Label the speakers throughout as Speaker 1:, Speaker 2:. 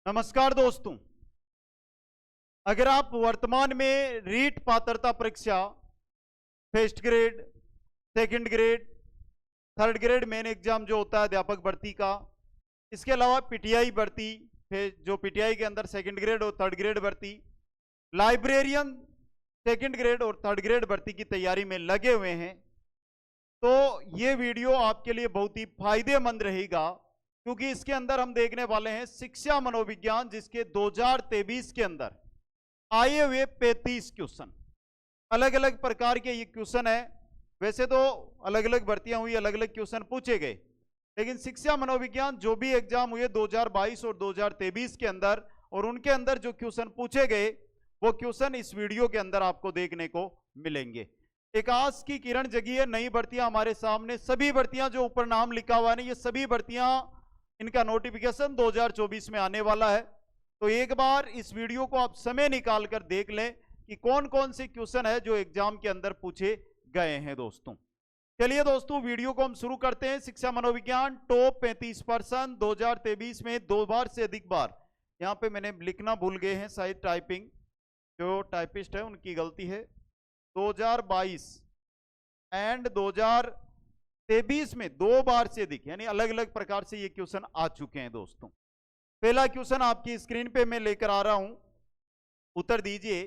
Speaker 1: नमस्कार दोस्तों। अगर आप वर्तमान में रीट पात्रता परीक्षा first grade, second grade, third grade main exam जो होता है अध्यापक भर्ती का, इसके अलावा पीटीआई भर्ती, जो पीटीआई के अंदर सेकंड ग्रेड और थर्ड ग्रेड भर्ती, लाइब्रेरियन सेकंड ग्रेड और थर्ड ग्रेड भर्ती की तैयारी में लगे हुए हैं, तो ये वीडियो आपके लिए बहुत ही फायदेमंद रहेगा, क्योंकि इसके अंदर हम देखने वाले हैं शिक्षा मनोविज्ञान, जिसके 2023 के अंदर आए हुए 35 क्वेश्चन, अलग अलग प्रकार के ये क्वेश्चन है। वैसे तो अलग अलग भर्तियां हुई, अलग अलग क्वेश्चन पूछे गए, लेकिन शिक्षा मनोविज्ञान जो भी एग्जाम हुए 2022 और 2023 के अंदर, और उनके अंदर जो क्वेश्चन पूछे गए वो क्वेश्चन इस वीडियो के अंदर आपको देखने को मिलेंगे। एक आस की किरण जगी है, नई भर्तियां हमारे सामने, सभी भर्तियां जो ऊपर नाम लिखा हुआ है, ये सभी भर्तियां, इनका नोटिफिकेशन 2024 में आने वाला है। तो एक बार इस वीडियो को आप समय निकाल कर देख लें कि कौन कौन से क्वेश्चन है जो एग्जाम के अंदर पूछे गए हैं दोस्तों। चलिए दोस्तों, वीडियो को हम शुरू करते हैं। शिक्षा मनोविज्ञान टॉप 35% 2023 में 2 बार से अधिक बार, यहाँ पे मैंने लिखना भूल गए हैं, शायद टाइपिंग, जो टाइपिस्ट है उनकी गलती है। 2022 एंड 2023 में 2 बार से अधिक, यानी अलग अलग प्रकार से ये क्वेश्चन आ चुके हैं दोस्तों। पहला क्वेश्चन आपकी स्क्रीन पे मैं लेकर आ रहा हूं, उत्तर दीजिए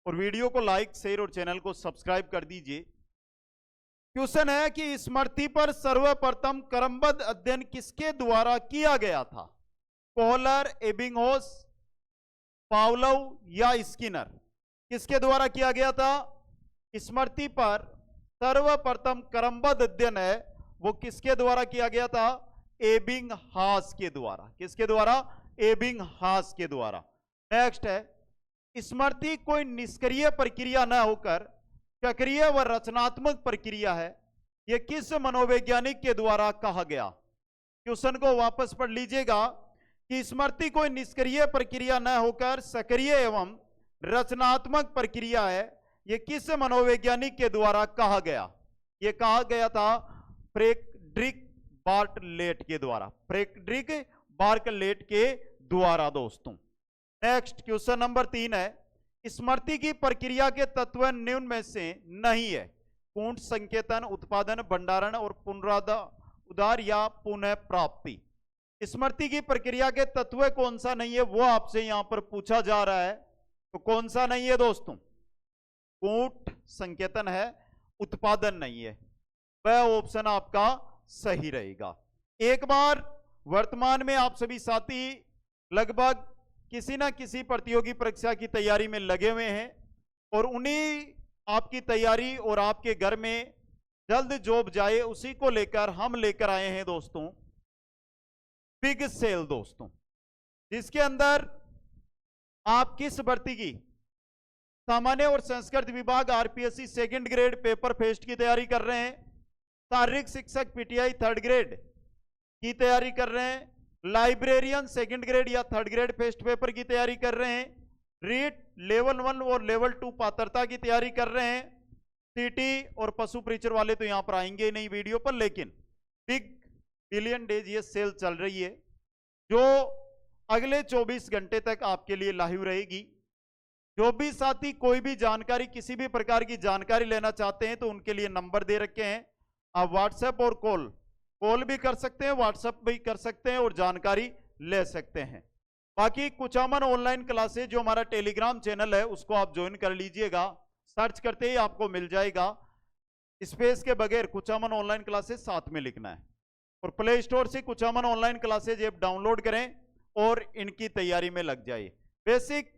Speaker 1: और वीडियो को लाइक, शेयर और चैनल को सब्सक्राइब कर दीजिए। क्वेश्चन है कि स्मृति पर सर्वप्रथम क्रमबद्ध अध्ययन किसके द्वारा किया गया था? कोहलर, एबिंगहॉस, पावलोव या स्किनर? किसके द्वारा किया गया था? स्मृति पर सर्वप्रथम क्रमबद्ध अध्ययन है वो किसके द्वारा किया गया था? एबिंगहॉस के द्वारा। किसके द्वारा? एबिंगहॉस के द्वारा। नेक्स्ट है, स्मृति कोई निष्क्रिय प्रक्रिया न होकर सक्रिय व रचनात्मक प्रक्रिया है, यह किस मनोवैज्ञानिक के द्वारा कहा गया? क्वेश्चन को वापस पढ़ लीजिएगा कि स्मृति कोई निष्क्रिय प्रक्रिया न होकर सक्रिय एवं रचनात्मक प्रक्रिया है, यह किस मनोवैज्ञानिक के द्वारा कहा गया? यह कहा गया था फ्रेडरिक बार्टलेट के द्वारा। फ्रेडरिक बार्टलेट के द्वारा दोस्तों। नेक्स्ट क्वेश्चन नंबर 3 है, स्मृति की प्रक्रिया के तत्व निम्न में से नहीं है? पूर्ण संकेतन, उत्पादन, भंडारण और पुनरुद्धार या पुनः प्राप्ति। स्मृति की प्रक्रिया के तत्व कौन सा नहीं है वो आपसे यहां पर पूछा जा रहा है। तो कौन सा नहीं है दोस्तों? पूर्ण संकेतन है, उत्पादन नहीं है। वह ऑप्शन आपका सही रहेगा। एक बार वर्तमान में आप सभी साथी लगभग किसी ना किसी प्रतियोगी परीक्षा की तैयारी में लगे हुए हैं, और उन्हीं आपकी तैयारी और आपके घर में जल्द जॉब जाए उसी को लेकर हम लेकर आए हैं दोस्तों बिग सेल दोस्तों, जिसके अंदर आप किस भर्ती की? सामान्य और संस्कृत विभाग RPSC second grade paper fest की तैयारी कर रहे हैं, शारीरिक शिक्षक पीटीआई थर्ड ग्रेड की तैयारी कर रहे हैं, लाइब्रेरियन सेकंड ग्रेड या थर्ड ग्रेड फेस्ट पेपर की तैयारी कर रहे हैं, रीट लेवल 1 और लेवल 2 पात्रता की तैयारी कर रहे हैं, सीटी और पशु परीक्षण वाले तो यहां पर आएंगे नहीं वीडियो पर, लेकिन बिग बिलियन डेज ये सेल चल रही है जो अगले 24 घंटे तक आपके लिए लाइव रहेगी। जो भी साथी कोई भी जानकारी, किसी भी प्रकार की जानकारी लेना चाहते हैं तो उनके लिए नंबर दे रखे हैं, आप व्हाट्सएप और कॉल भी कर सकते हैं, व्हाट्सएप भी कर सकते हैं और जानकारी ले सकते हैं। बाकी कुचामन ऑनलाइन क्लासेज जो हमारा टेलीग्राम चैनल है उसको आप ज्वाइन कर लीजिएगा, सर्च करते ही आपको मिल जाएगा, स्पेस के बगैर कुचामन ऑनलाइन क्लासेज साथ में लिखना है, और प्ले स्टोर से Kuchaman online classes app download करें और इनकी तैयारी में लग जाइए। बेसिक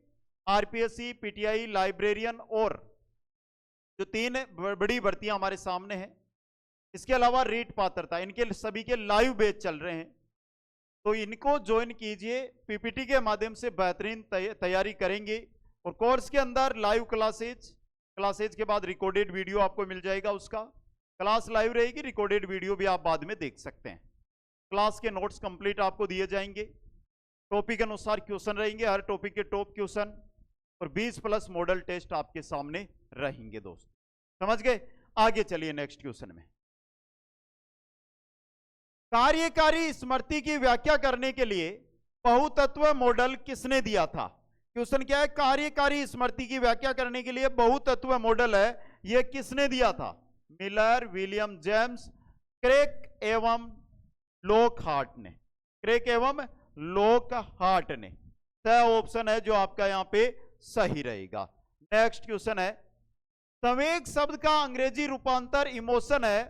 Speaker 1: आरपीएससी, पीटीआई, लाइब्रेरियन और जो 3 बड़ी भर्तियां हमारे सामने हैं, इसके अलावा रीट पात्रता, इनके सभी के लाइव बैच चल रहे हैं, तो इनको ज्वाइन कीजिए। पीपीटी के माध्यम से बेहतरीन तैयारी करेंगे, और कोर्स के अंदर लाइव क्लासेज के बाद रिकॉर्डेड वीडियो आपको मिल जाएगा, उसका क्लास लाइव रहेगी, रिकॉर्डेड वीडियो भी आप बाद में देख सकते हैं। क्लास के नोट्स कंप्लीट आपको दिए जाएंगे, टॉपिक अनुसार क्वेश्चन रहेंगे, हर टॉपिक के टॉप क्वेश्चन, और 20+ मॉडल टेस्ट आपके सामने रहेंगे दोस्तों। समझ गए? आगे चलिए नेक्स्ट क्वेश्चन में। कार्यकारी स्मृति की व्याख्या करने के लिए बहुतत्व मॉडल किसने दिया था? क्वेश्चन क्या है, कार्यकारी स्मृति की व्याख्या करने के लिए बहुतत्व मॉडल है, यह किसने दिया था? मिलर, विलियम जेम्स, क्रेक एवं लोकहार्ट ने। क्रेक एवं लोकहार्ट ने। सही ऑप्शन है जो आपका यहां पे सही रहेगा। नेक्स्ट क्वेश्चन है, संवेग शब्द का अंग्रेजी रूपांतर इमोशन है,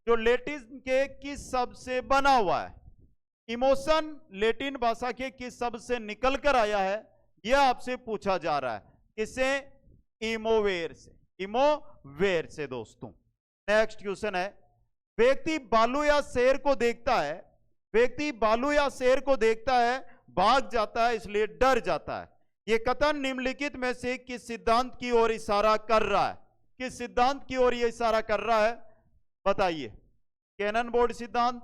Speaker 1: जो लैटिन के किस शब्द से बना हुआ है? इमोशन लैटिन भाषा के किस शब्द से निकल कर आया है, यह आपसे पूछा जा रहा है। किससे? इमोवेर से। इमोवेर से दोस्तों। नेक्स्ट क्वेश्चन है, व्यक्ति बालू या शेर को देखता है, व्यक्ति बालू या शेर को देखता है, भाग जाता है, इसलिए डर जाता है। यह कथन निम्नलिखित में से किस सिद्धांत की ओर इशारा कर रहा है? किस सिद्धांत की ओर यह इशारा कर रहा है, बताइए। कैनन बोर्ड सिद्धांत,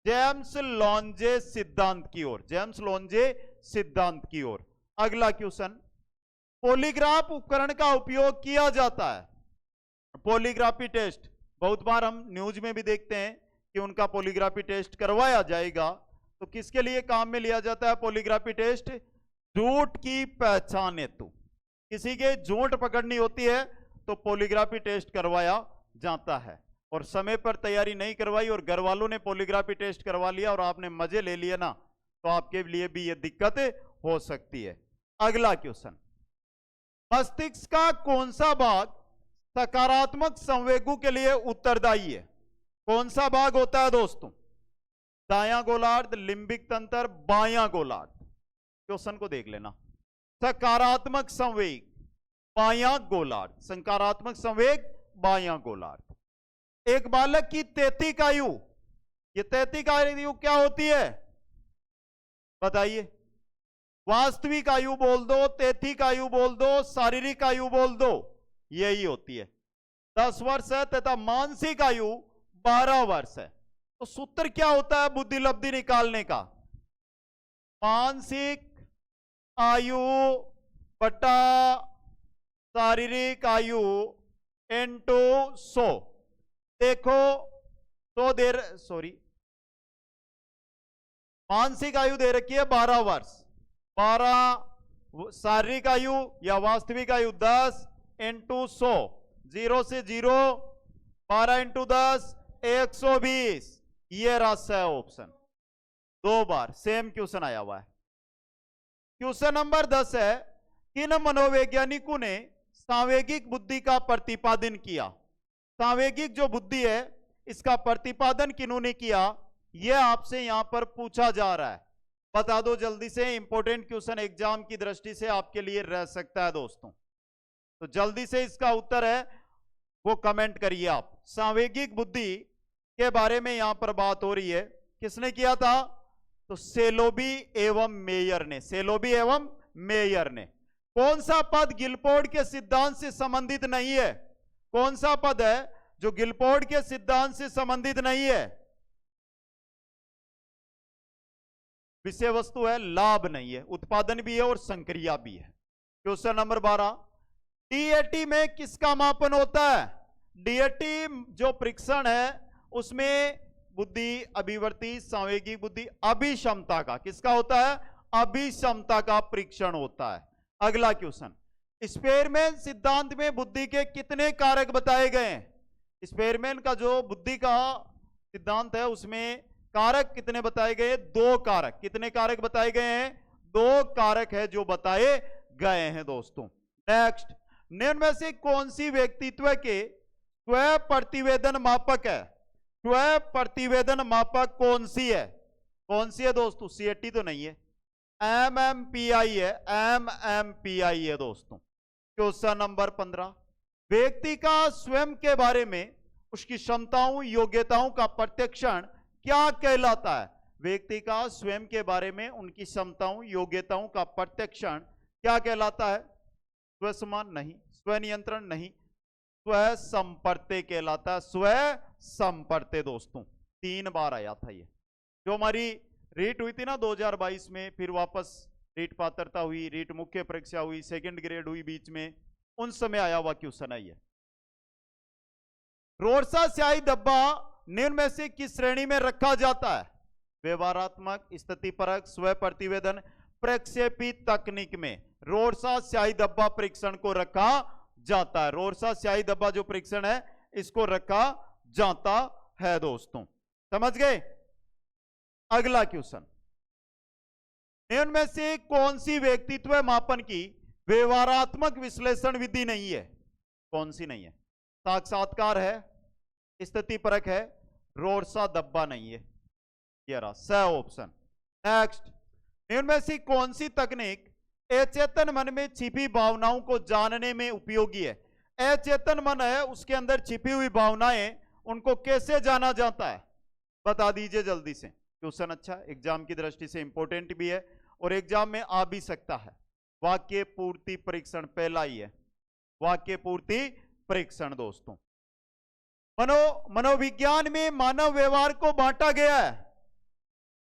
Speaker 1: जेम्स लॉन्जे सिद्धांत की ओर, जेम्स लॉन्जे सिद्धांत की ओर। अगला क्वेश्चन, पॉलीग्राफ उपकरण का उपयोग किया जाता है, पॉलीग्राफी टेस्ट बहुत बार हम न्यूज में भी देखते हैं कि उनका पॉलीग्राफी टेस्ट करवाया जाएगा, तो किसके लिए काम में लिया जाता है पॉलीग्राफी टेस्ट? झूठ की पहचान हेतु। किसी के झूठ पकड़नी होती है तो पॉलीग्राफी टेस्ट करवाया जाता है। और समय पर तैयारी नहीं करवाई और घर वालों ने पॉलीग्राफी टेस्ट करवा लिया और आपने मजे ले लिए ना, तो आपके लिए भी यह दिक्कत हो सकती है। अगला क्वेश्चन, मस्तिष्क का कौन सा भाग सकारात्मक संवेगों के लिए उत्तरदायी है? कौन सा भाग होता है दोस्तों? दायां गोलार्ध, लिम्बिक तंत्र, बायां गोलार्ध। क्वेश्चन को देख लेना। सकारात्मक संवेग बायां गोलार्ध, सकारात्मक संवेग बायां गोलार्ध। एक बालक की तैतिक आयु, ये तैतिक आयु क्या होती है बताइए? वास्तविक आयु बोल दो, तैतिक आयु बोल दो, शारीरिक आयु बोल दो, यही होती है। 10 वर्ष है तथा मानसिक आयु 12 वर्ष है। तो सूत्र क्या होता है बुद्धि लब्धि निकालने का? मानसिक आयु बटा शारीरिक आयु इंटू 100। देखो 100 देर, सॉरी, मानसिक आयु दे रखी है 12 वर्ष, 12 शारीरिक आयु या वास्तविक आयु 10 इंटू 100, 0 से 0, 12 इंटू 10 120। ये रास्ता है ऑप्शन। 2 बार सेम क्वेश्चन आया हुआ है। क्वेश्चन नंबर 10 है, किन मनोवैज्ञानिकों ने सांवेगिक बुद्धि का प्रतिपादन किया? सांवेगिक जो बुद्धि है इसका प्रतिपादन किन्होंने किया, यह आपसे यहां पर पूछा जा रहा है। बता दो जल्दी से, इंपॉर्टेंट क्वेश्चन एग्जाम की दृष्टि से आपके लिए रह सकता है दोस्तों, तो जल्दी से इसका उत्तर है वो कमेंट करिए आप। सांवेगिक बुद्धि के बारे में यहां पर बात हो रही है, किसने किया था? तो सेलोबी एवं मेयर ने, सेलोबी एवं मेयर ने। कौन सा पद गिलफोर्ड के सिद्धांत से संबंधित नहीं है? कौन सा पद है जो गिलफोर्ड के सिद्धांत से संबंधित नहीं है? विषय वस्तु है, लाभ नहीं है, उत्पादन भी है और संक्रिया भी है। क्वेश्चन नंबर 12, डीएटी में किसका मापन होता है? डीएटी जो परीक्षण है उसमें बुद्धि, अभिवृत्ति, सांवेगिक बुद्धि, अभिक्षमता का, किसका होता है? अभिक्षमता का परीक्षण होता है। अगला क्वेश्चन, स्पेयरमैन सिद्धांत में बुद्धि के कितने कारक बताए गए हैं? स्पेयरमैन का जो बुद्धि का सिद्धांत है उसमें कारक कितने बताए गए? 2 कारक। कितने कारक बताए गए हैं? 2 कारक है जो बताए गए हैं दोस्तों। नेक्स्ट, निम्न में से कौन सी व्यक्तित्व के स्व प्रतिवेदन मापक है? स्व प्रतिवेदन मापक कौन सी है? कौन सी है दोस्तों? सीएटी तो नहीं है, एमएमपीआई है, एमएमपीआई है दोस्तों। क्वेश्चन नंबर 15, व्यक्ति का स्वयं के बारे में उसकी क्षमताओं योग्यताओं का प्रत्यक्षण क्या कहलाता है? व्यक्ति का स्वयं के बारे में उनकी क्षमताओं योग्यताओं का प्रत्यक्षण क्या कहलाता है? स्वसमान नहीं, स्वनियंत्रण नहीं, स्व संपर्ते कहलाता है। स्व संपर्ते दोस्तों 3 बार आया था ये, जो हमारी रीट हुई थी ना 2022 में, फिर वापस रीट पात्रता हुई, रीट मुख्य परीक्षा हुई, सेकंड ग्रेड हुई बीच में, उन समय आया हुआ क्वेश्चन है ये। रोरसा स्याही डब्बा निम्न में से किस श्रेणी में रखा जाता है? व्यवहारात्मक, स्थितिपरक, स्व प्रतिवेदन, प्रक्षेपी तकनीक में रोरसा स्याही धब्बा परीक्षण को रखा जाता है। रोरसा स्याही धब्बा जो परीक्षण है इसको रखा जाता है दोस्तों, समझ गए। अगला क्वेश्चन, इनमें से कौन सी व्यक्तित्व मापन की व्यवहारात्मक विश्लेषण विधि नहीं है? कौन सी नहीं है? साक्षात्कार है, स्थितिपरक है, रोरसा धब्बा नहीं है। ये रहा स ऑप्शन। नेक्स्ट, इनमें से कौन सी तकनीक अचेतन मन में छिपी भावनाओं को जानने में उपयोगी है? अचेतन मन है, उसके अंदर छिपी हुई भावनाएं, उनको कैसे जाना जाता है? बता दीजिए जल्दी से। क्वेश्चन अच्छा, एग्जाम की दृष्टि से इंपॉर्टेंट भी है और एग्जाम में आ भी सकता है। वाक्य पूर्ति परीक्षण पहला ही है, वाक्य पूर्ति परीक्षण दोस्तों। मनोविज्ञान में मानव व्यवहार को बांटा गया है।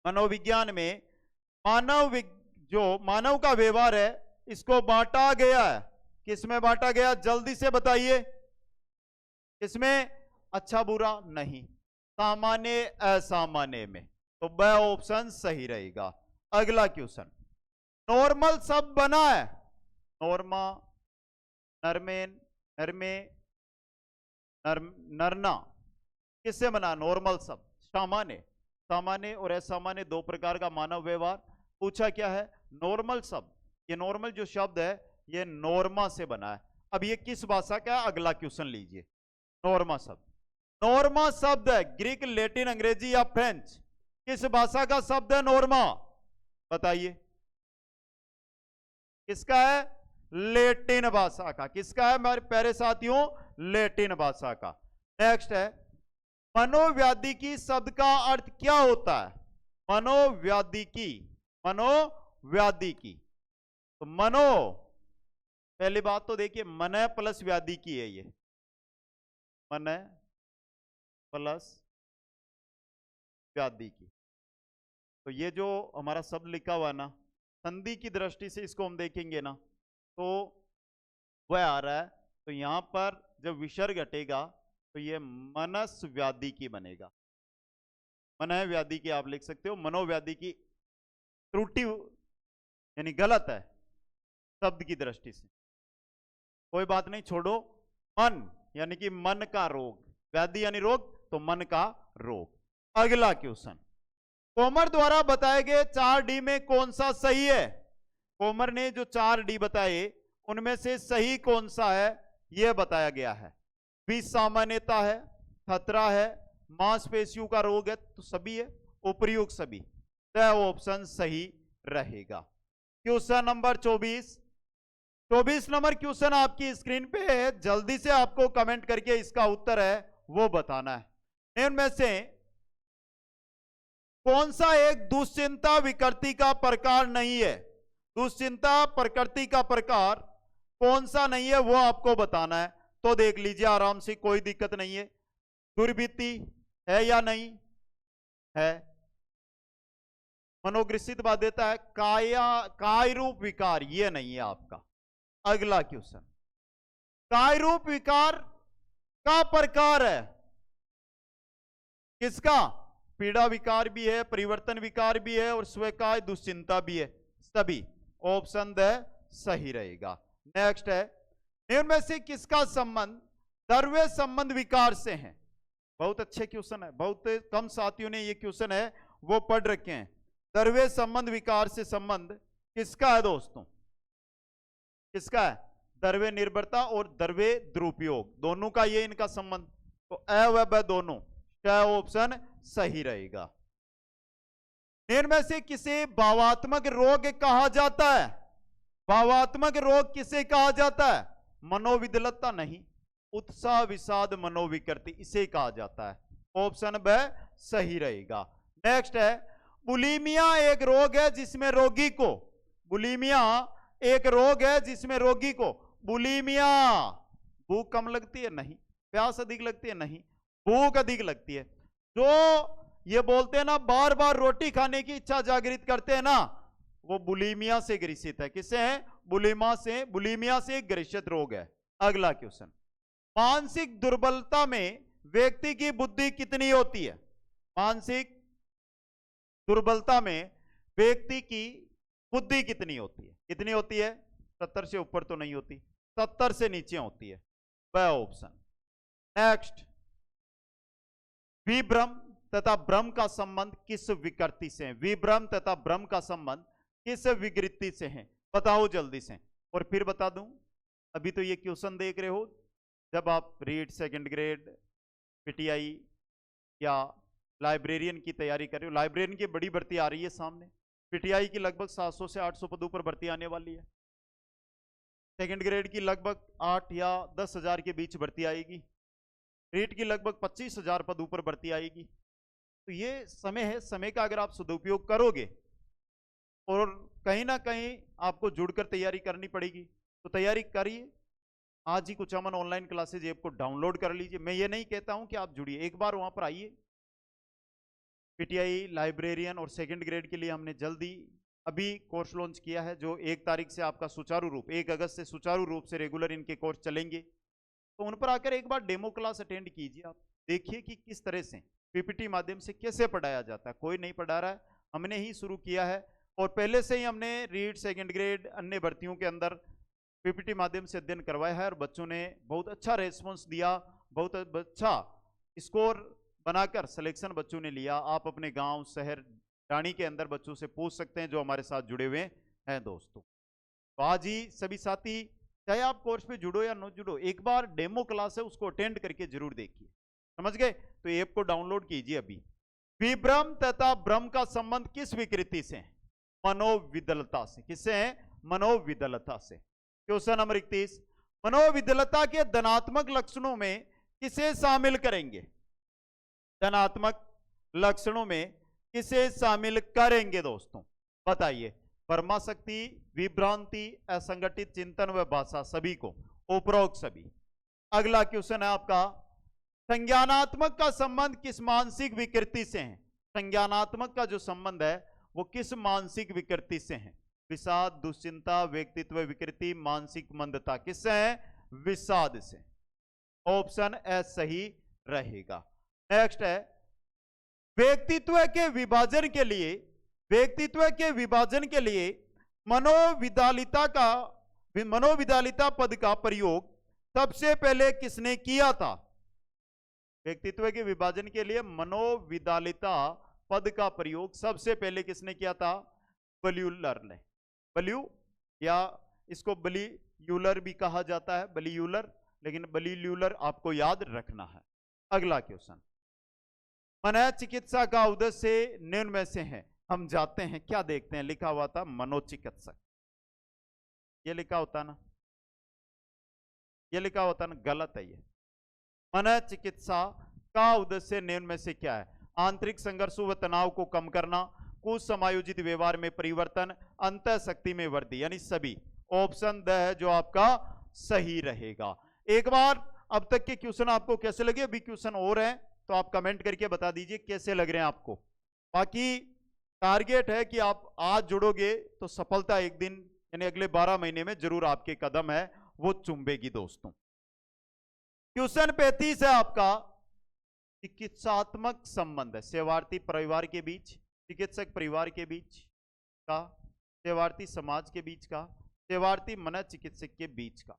Speaker 1: मनोविज्ञान में जो मानव का व्यवहार है इसको बांटा गया है। किसमें बांटा गया? जल्दी से बताइए। किसमें? अच्छा बुरा नहीं, सामान्य असामान्य में। तो ब ऑप्शन सही रहेगा। अगला क्वेश्चन, नॉर्मल शब्द बना है। नॉर्मा, नरमेन, नरमे, नरना, किससे बना? नॉर्मल शब्द। सामान्य, सामान्य और असामान्य दो प्रकार का मानव व्यवहार पूछा क्या है? नॉर्मल शब्द। ये नॉर्मल जो शब्द है ये नॉर्मा से बना है। अब ये किस भाषा का है? अगला क्वेश्चन लीजिए। नॉर्मा शब्द, नॉर्मा शब्द है ग्रीक, लैटिन, अंग्रेजी या फ्रेंच? किस भाषा का शब्द है नॉर्मा? बताइए। किसका है? लैटिन भाषा का। किसका है मेरे प्यारे साथियों? लैटिन भाषा का। नेक्स्ट है, मनोव्याधिकी शब्द का अर्थ क्या होता है? मनोव्याधिकी, मनोव्याधिकी। तो मनो, पहली बात तो देखिए, मन प्लस व्याधि की है। ये मन प्लस व्याधि की। तो ये जो हमारा शब्द लिखा हुआ है ना, संधि की दृष्टि से इसको हम देखेंगे ना तो वह आ रहा है। तो यहां पर जब विसर्ग हटेगा तो ये मनस व्याधि की बनेगा। मन व्याधि की आप लिख सकते हो, मनोव्याधि की त्रुटि यानी गलत है शब्द की दृष्टि से। कोई बात नहीं, छोड़ो। मन यानी कि मन का रोग, व्याधि यानी रोग, तो मन का रोग। अगला क्वेश्चन, कोमर द्वारा बताए गए 4D में कौन सा सही है? कोमर ने जो 4D बताए उनमें से सही कौन सा है यह बताया गया है। विसामान्यता है, खतरा है, मांसपेशियों का रोग है, तो सभी है, उपयुक्त सभी। तो ऑप्शन सही रहेगा। क्वेश्चन नंबर 24 नंबर क्वेश्चन आपकी स्क्रीन पे है। जल्दी से आपको कमेंट करके इसका उत्तर है वो बताना है। इनमें से कौन सा एक दुश्चिंता विकृति का प्रकार नहीं है? दुश्चिंता प्रकृति का प्रकार कौन सा नहीं है वो आपको बताना है। तो देख लीजिए आराम से, कोई दिक्कत नहीं है। दुर्वृत्ति है या नहीं है? मनोग्रसित बाध्यता है, काय रूप विकार, ये नहीं है आपका। अगला क्वेश्चन, काय रूप विकार का प्रकार है किसका? पीड़ा विकार भी है, परिवर्तन विकार भी है और स्वेकाय दुश्चिंता भी है। सभी ऑप्शन द सही रहेगा। नेक्स्ट है, इनमें से किसका संबंध द्रव्य संबंध विकार से है? बहुत अच्छे क्वेश्चन है, बहुत कम साथियों ने ये क्वेश्चन है वो पढ़ रखे हैं। द्रव्य संबंध विकार से संबंध किसका है दोस्तों? किसका है? द्रव्य निर्भरता और द्रव्य दुरुपयोग, दोनों का ये इनका संबंध। तो अ व ब दोनों, क्या ऑप्शन सही रहेगा। इनमें से किसे भावात्मक रोग कहा जाता है? भावात्मक रोग किसे कहा जाता है? मनोविदलता नहीं, उत्साह विषाद मनोविकृति, इसे कहा जाता है। ऑप्शन ब सही रहेगा। नेक्स्ट है, बुलीमिया एक रोग है जिसमें रोगी को, बुलीमिया एक रोग है जिसमें रोगी को बुलीमिया, भूख कम लगती है? नहीं। प्यास अधिक लगती है? नहीं। भूख अधिक लगती है। जो ये बोलते हैं ना बार बार रोटी खाने की इच्छा जागृत करते हैं ना, वो बुलीमिया से ग्रसित है। किससे है? बुलीमिया से ग्रसित रोग है। अगला क्वेश्चन, मानसिक दुर्बलता में व्यक्ति की बुद्धि कितनी होती है? मानसिक दुर्बलता में व्यक्ति की बुद्धि कितनी होती है? कितनी होती है? 70 से ऊपर तो नहीं होती, 70 से नीचे होती है, वह ऑप्शन। नेक्स्ट, विभ्रम तथा भ्रम का संबंध किस विकृति से है? विभ्रम तथा भ्रम का संबंध किस विकृति से है? बताओ जल्दी से। और फिर बता दूं, अभी तो ये क्वेश्चन देख रहे हो, जब आप रीट सेकंड ग्रेड, पीटीआई या लाइब्रेरियन की तैयारी कर रहे हो, लाइब्रेरियन की बड़ी भर्ती आ रही है सामने, पीटीआई की लगभग 700 से 800 पदों पर भर्ती आने वाली है, सेकंड ग्रेड की लगभग 8 या 10 हजार के बीच भर्ती आएगी, रीट की लगभग 25,000 पदों पर भर्ती आएगी। तो ये समय है, समय का अगर आप सदुपयोग करोगे और कहीं ना कहीं आपको जुड़कर तैयारी करनी पड़ेगी, तो तैयारी करिए। आज ही कुछ अमन ऑनलाइन क्लासेज ऐप को डाउनलोड कर लीजिए। मैं ये नहीं कहता हूं कि आप जुड़िए, एक बार वहां पर आइए। पीटीआई, लाइब्रेरियन और सेकंड ग्रेड के लिए हमने जल्दी अभी कोर्स लॉन्च किया है, जो 1 तारीख से आपका सुचारू रूप, 1 अगस्त से सुचारू रूप से रेगुलर इनके कोर्स चलेंगे। तो उन पर आकर एक बार डेमो क्लास अटेंड कीजिए, आप देखिए कि किस तरह से पीपीटी माध्यम से कैसे पढ़ाया जाता है। कोई नहीं पढ़ा रहा है, हमने ही शुरू किया है, और पहले से ही हमने रीट, सेकंड ग्रेड, अन्य भर्तियों के अंदर पीपीटी माध्यम से अध्ययन करवाया है, और बच्चों ने बहुत अच्छा रेस्पॉन्स दिया, बहुत अच्छा स्कोर बनाकर सिलेक्शन बच्चों ने लिया। आप अपने गांव, शहर, रानी के अंदर बच्चों से पूछ सकते हैं जो हमारे साथ जुड़े हुए हैं दोस्तों। तो आज ही सभी साथी, चाहे आप कोर्स पे जुड़ो या न जुड़ो, एक बार डेमो क्लास है उसको अटेंड करके जरूर देखिए, समझ गए? तो ऐप को डाउनलोड कीजिए अभी। विभ्रम तथा भ्रम का संबंध किस विकृति से है? मनोविदलता से। किससे है? मनोविदलता से। क्वेश्चन नंबर 31, मनोविदलता के धनात्मक लक्षणों में किसे शामिल करेंगे? धनात्मक लक्षणों में किसे शामिल करेंगे दोस्तों? बताइए। परमाशक्ति, विभ्रांति, असंगठित चिंतन व भाषा, सभी को, उपरोक्त सभी। अगला क्वेश्चन है आपका, संज्ञानात्मक का संबंध किस मानसिक विकृति से है? संज्ञानात्मक का जो संबंध है वो किस मानसिक विकृति से है? विषाद, दुश्चिंता, व्यक्तित्व विकृति, मानसिक मंदता। किससे है? विषाद से। ऑप्शन ए सही रहेगा। नेक्स्ट है, व्यक्तित्व के विभाजन के लिए, व्यक्तित्व के विभाजन के लिए मनोविदालिता पद का प्रयोग सबसे पहले किसने किया था? व्यक्तित्व के विभाजन के लिए मनोविदालिता पद का प्रयोग सबसे पहले किसने किया था? बलियूलर ने। बलियू, या इसको बलियूलर भी कहा जाता है, बलियूलर, लेकिन बलियूलर आपको याद रखना है। अगला क्वेश्चन, मन चिकित्सा का उद्देश्य निम्न में से है? हम जाते हैं, क्या देखते हैं? लिखा हुआ था मनोचिकित्सक, ये लिखा होता ना, ये लिखा होता ना, गलत है ये। मन चिकित्सा का उद्देश्य निम्न में से क्या है? आंतरिक संघर्ष व तनाव को कम करना, कुछ समायोजित व्यवहार में परिवर्तन, अंतः शक्ति में वृद्धि, यानी सभी। ऑप्शन द है जो आपका सही रहेगा। एक बार अब तक के क्वेश्चन आपको कैसे लगे? अभी क्वेश्चन और हैं तो आप कमेंट करके बता दीजिए कैसे लग रहे हैं आपको। बाकी टारगेट है कि आप आज जुड़ोगे तो सफलता एक दिन, यानी अगले 12 महीने में जरूर आपके कदम है वो चुंबेगी दोस्तों। क्वेश्चन 35 है आपका, चिकित्सात्मक संबंध है सेवार्थी परिवार के बीच, चिकित्सक परिवार के बीच का, सेवार्थी समाज के बीच का, सेवार्थी मनोचिकित्सक के बीच का।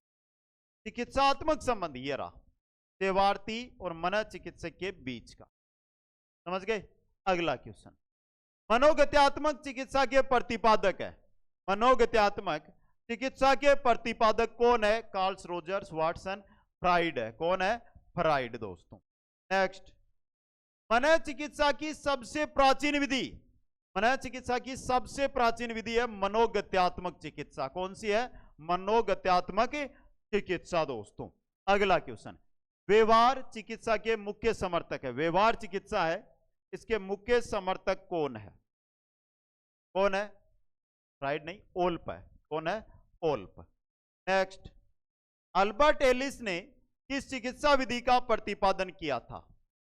Speaker 1: चिकित्सात्मक संबंध ये रहा, सेवार्थी और मनोचिकित्सक के बीच का, समझ गए? अगला क्वेश्चन, मनोगत्यात्मक चिकित्सा के प्रतिपादक है। मनोगत्यात्मक चिकित्सा के प्रतिपादक कौन है? कार्ल रोजर्स, वाटसन, फ्राइड है। कौन है? फ्राइड दोस्तों। नेक्स्ट, मनोचिकित्सा की सबसे प्राचीन विधि, मनोचिकित्सा की सबसे प्राचीन विधि है मनोगत्यात्मक चिकित्सा। कौन सी है? मनोगत्यात्मक चिकित्सा दोस्तों। अगला क्वेश्चन, व्यवहार चिकित्सा के मुख्य समर्थक है। व्यवहार चिकित्सा है, इसके मुख्य समर्थक कौन है? कौन है? फ्राइड नहीं, ओल्प है। कौन है? ओल्प। नेक्स्ट, अल्बर्ट एलिस ने किस चिकित्सा विधि का प्रतिपादन किया था?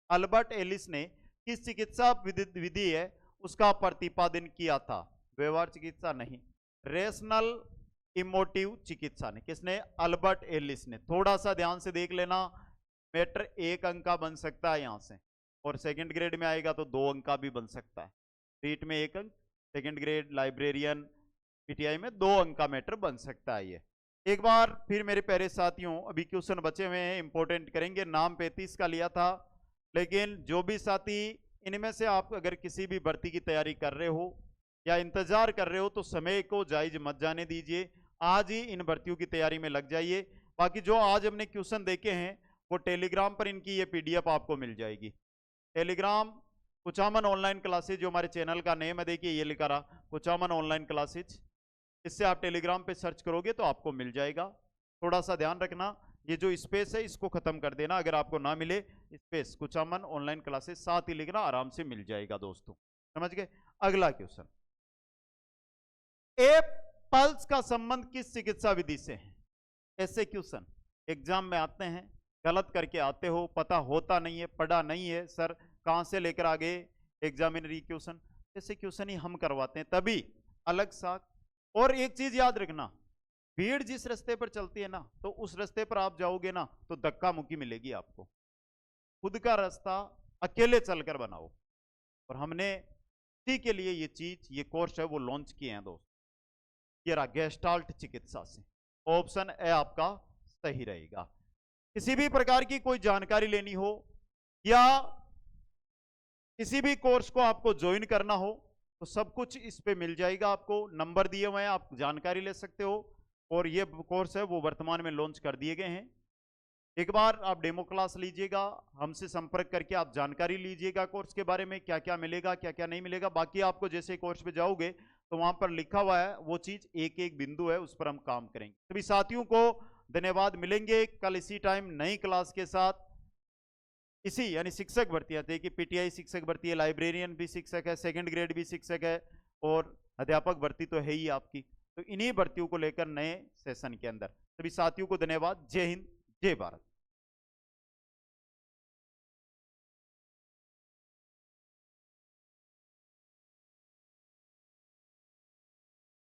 Speaker 1: अल्बर्ट एलिस ने किस चिकित्सा विधि है उसका प्रतिपादन किया था? व्यवहार चिकित्सा नहीं, रेशनल इमोटिव चिकित्सा ने। किसने? अल्बर्ट एलिस ने। थोड़ा सा ध्यान से देख लेना, मैटर 1 अंक का बन सकता है यहां से, और सेकंड ग्रेड में आएगा तो 2 अंक का भी बन सकता है। रीट में 1 अंक, सेकंड ग्रेड लाइब्रेरियन पीटीआई में 2 अंक का मैटर बन सकता है। ये एक बार फिर मेरे प्यारे साथियों, अभी क्वेश्चन बचे हुए हैं, इंपॉर्टेंट करेंगे। नाम 35 का लिया था, लेकिन जो भी साथी इनमें से आप अगर किसी भी भर्ती की तैयारी कर रहे हो या इंतजार कर रहे हो तो समय को जायज मत जाने दीजिए, आज ही इन भर्तियों की तैयारी में लग जाइए। बाकी जो आज हमने क्वेश्चन देखे हैं वो टेलीग्राम पर इनकी ये पीडीएफ आपको मिल जाएगी। टेलीग्राम कुचामन ऑनलाइन क्लासेज, जो हमारे चैनल का नेम है, देखिए ये लिखा रहा कुचामन ऑनलाइन क्लासेज। इससे आप टेलीग्राम पे सर्च करोगे तो आपको मिल जाएगा। थोड़ा सा ध्यान रखना, ये जो स्पेस है इसको खत्म कर देना, अगर आपको ना मिले स्पेस, कुचामन ऑनलाइन क्लासेज साथ ही लिखना, आराम से मिल जाएगा दोस्तों, समझ गए। अगला क्वेश्चन, ए पल्स का संबंध किस चिकित्सा विधि से है? ऐसे क्वेश्चन एग्जाम में आते हैं, गलत करके आते हो, पता होता नहीं है, पढ़ा नहीं है, सर कहां से लेकर आ गए एग्जामिनरी क्वेश्चन, ऐसे क्वेश्चन ही हम करवाते हैं, तभी अलग सा। और एक चीज याद रखना, भीड़ जिस रास्ते पर चलती है ना, तो उस रास्ते पर आप जाओगे ना तो धक्का मुक्की मिलेगी आपको। खुद का रास्ता अकेले चलकर बनाओ। और हमने इसी के लिए ये चीज, ये कोर्स है वो लॉन्च किए हैं दोस्त। ये रहा गेस्टाल्ट चिकित्सा से, ऑप्शन ए आपका सही रहेगा। किसी भी प्रकार की कोई जानकारी लेनी हो या किसी भी कोर्स को आपको ज्वाइन करना हो तो सब कुछ इस पे मिल जाएगा। आपको नंबर दिए हुए हैं, आप जानकारी ले सकते हो। और ये कोर्स है वो वर्तमान में लॉन्च कर दिए गए हैं। एक बार आप डेमो क्लास लीजिएगा, हमसे संपर्क करके आप जानकारी लीजिएगा कोर्स के बारे में, क्या क्या मिलेगा क्या क्या नहीं मिलेगा। बाकी आपको जैसे कोर्स पे जाओगे तो वहां पर लिखा हुआ है वो चीज, एक एक बिंदु है उस पर हम काम करेंगे। सभी साथियों को धन्यवाद। मिलेंगे कल इसी टाइम नई क्लास के साथ। इसी यानी शिक्षक भर्ती आती है कि पीटीआई शिक्षक भर्ती है, लाइब्रेरियन भी शिक्षक है, सेकंड ग्रेड भी शिक्षक है, और अध्यापक भर्ती तो है ही आपकी। तो इन्हीं भर्तियों को लेकर नए सेशन के अंदर सभी साथियों को धन्यवाद। जय हिंद, जय भारत।